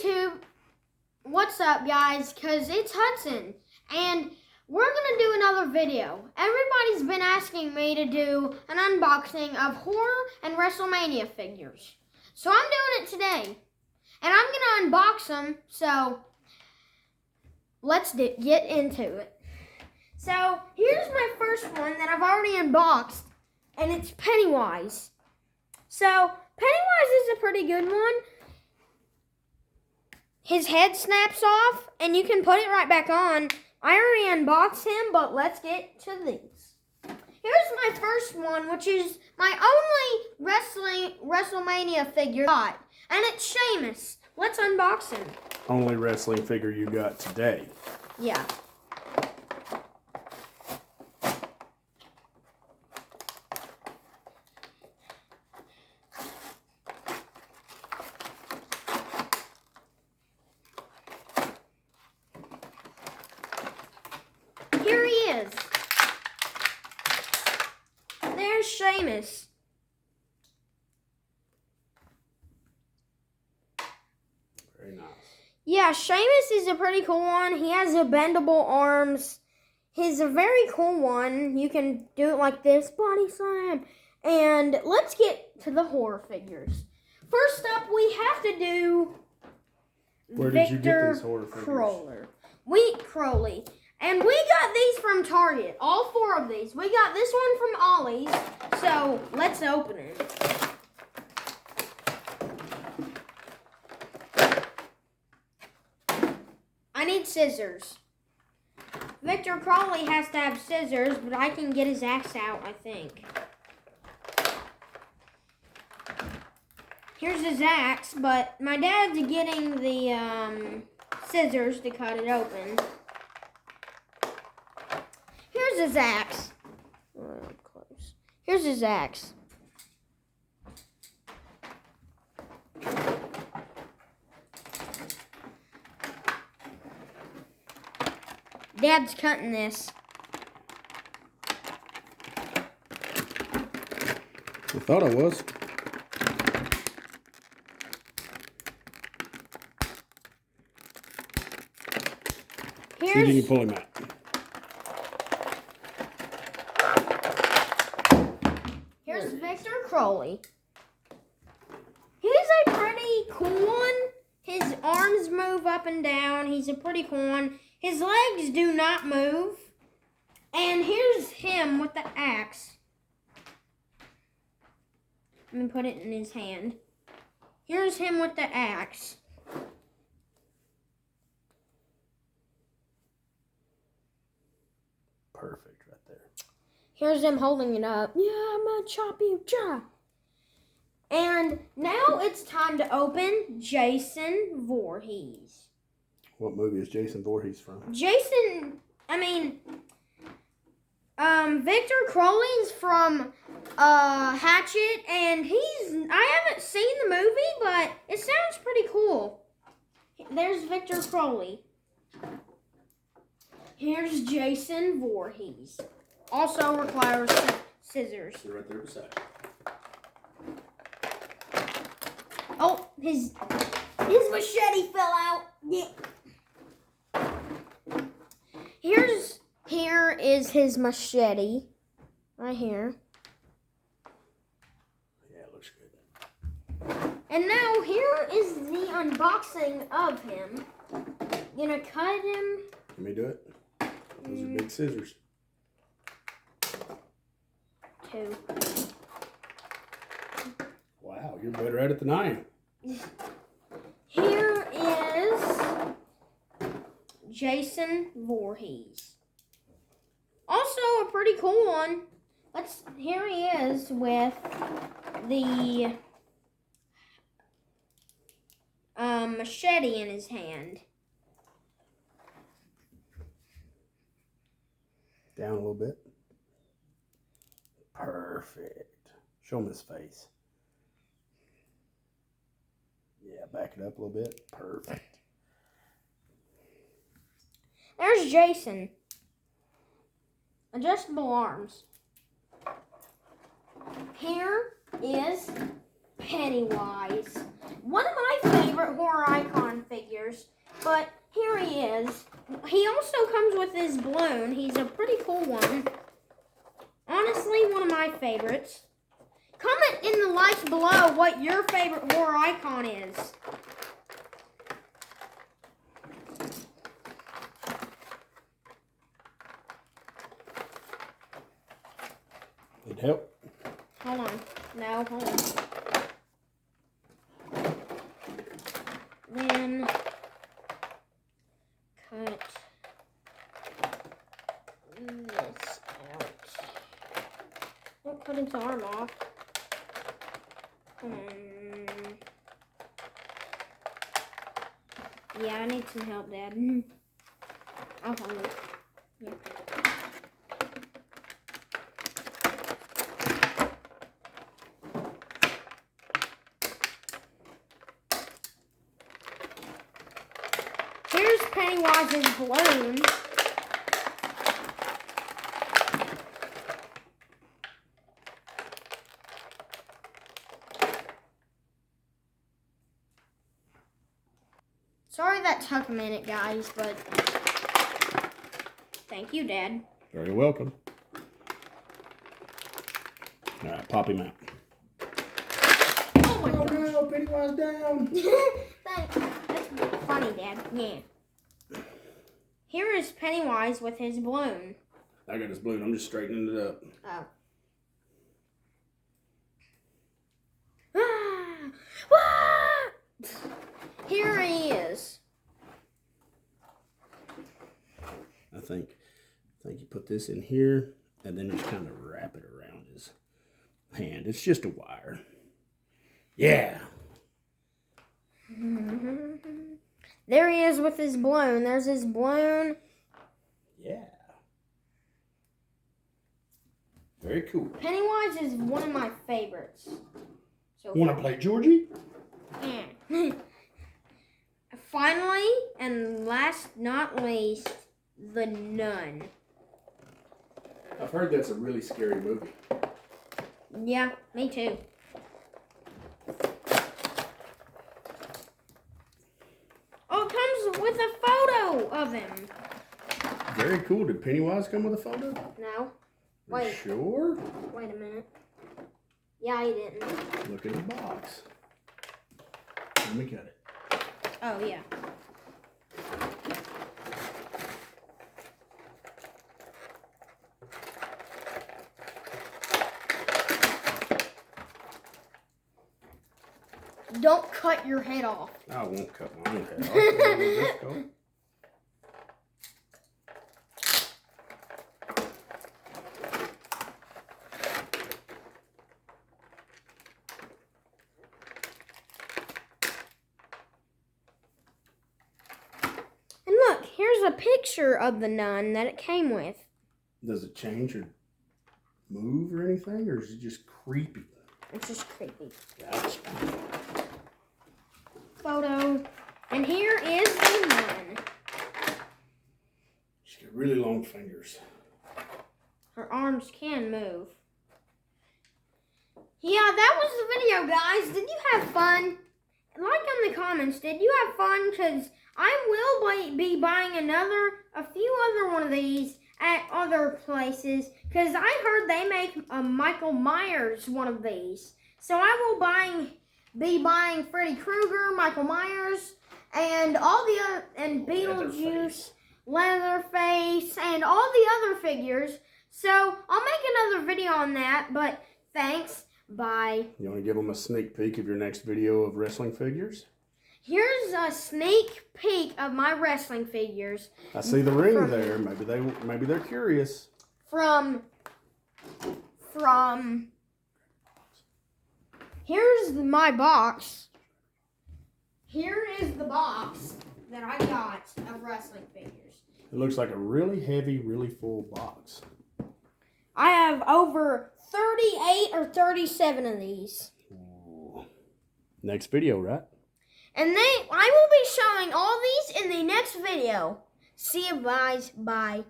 YouTube, what's up guys? Cause it's Hudson and we're gonna do another video. Everybody's been asking me to do an unboxing of horror and WrestleMania figures. So I'm doing it today. And I'm gonna unbox them, so let's get into it. So here's my first one that I've already unboxed, and it's Pennywise. So Pennywise is a pretty good one. His head snaps off, and you can put it right back on. I already unboxed him, but let's get to these. Here's my first one, which is my only WrestleMania figure I got, and it's Sheamus. Let's unbox him. Only wrestling figure you got today. Yeah. Here he is. There's Sheamus. Very nice. Yeah, Sheamus is a pretty cool one. He has a bendable arms. He's a very cool one. You can do it like this, body slam. And let's get to the horror figures. First up, we have to do Where did you get these horror figures? Crowley. And we got these from Target. All 4 of these. We got this one from Ollie's. So let's open it. I need scissors. Victor Crowley has to have scissors, but I can get his axe out, I think. Here's his axe, but my dad's getting the scissors to cut it open. Here's his axe. Close. Here's his axe. Dad's cutting this. I thought I was. See if you can pull him out. Here's Victor Crowley. He's a pretty cool one. His arms move up and down. He's a pretty cool one. His legs do not move. And here's him with the axe. Let me put it in his hand. Here's him with the axe. Perfect right there. Here's him holding it up. Yeah, I'm gonna chop you, chop. And now it's time to open Jason Voorhees. What movie is Jason Voorhees from? Victor Crowley's from Hatchet, and I haven't seen the movie, but it sounds pretty cool. There's Victor Crowley. Here's Jason Voorhees. Also requires scissors. They're right there beside. Oh, his machete fell out. Yeah. Here is his machete. Right here. Yeah, it looks good. And now here is the unboxing of him. Gonna cut him. Let me do it. Those are big scissors. 2. Wow, you're better at it than I am. Here is Jason Voorhees. Also a pretty cool one. Here he is with the machete in his hand. Down a little bit. Perfect. Show him his face. Yeah, back it up a little bit. Perfect. There's Jason. Adjustable arms. Here is Pennywise. One of my favorite horror icon figures. figures. But here he is. He also comes with his balloon. He's a pretty cool one. Honestly, one of my favorites. Comment in the likes below what your favorite horror icon is. Need help? Hold on. No, hold on. Then cut this out. Don't cut his arm off. Yeah, I need some help, Dad. I'll hold it. Yeah. Here's Pennywise's balloon. Sorry that took a minute, guys, but thank you, Dad. Very welcome. All right, pop him out. Oh my gosh. No, Pennywise down. That's funny, Dad. Yeah. Here is Pennywise with his balloon. I got his balloon. I'm just straightening it up. Oh. Here he is. I think you put this in here and then just kind of wrap it around his hand. It's just a wire. Yeah. There he is with his balloon. There's his balloon. Yeah. Very cool. Pennywise is one of my favorites. So Want to play Georgie? yeah. Finally, and last not least, the Nun. I've heard that's a really scary movie. Yeah, me too. Oh, it comes with a photo of him. Very cool. Did Pennywise come with a photo? No. You Wait. sure? Wait a minute. Yeah, he didn't. Look in the box. Let me cut it. Oh, yeah. Don't cut your head off. I won't cut my own head off. And look, here's a picture of the nun that it came with. Does it change or move or anything, or is it just creepy? It's just creepy. Gotcha. Photo. And here is the nun. She's got really long fingers. Her arms can move. Yeah, that was the video, guys. Did you have fun? Like in the comments, did you have fun? Because I will be buying a few other one of these at other places. Because I heard they make a Michael Myers one of these. So I will be buying Freddy Krueger, Michael Myers, and all the other, and Beetlejuice, Leatherface, and all the other figures. So I'll make another video on that, but thanks. Bye. You want to give them a sneak peek of your next video of wrestling figures? Here's a sneak peek of my wrestling figures. I see the ring there. Maybe they're curious. From here's my box. Here is the box that I got of wrestling figures. It looks like a really heavy, really full box. I have over 38 or 37 of these. Ooh. Next video, right? And I will be showing all these in the next video. See you guys. Bye.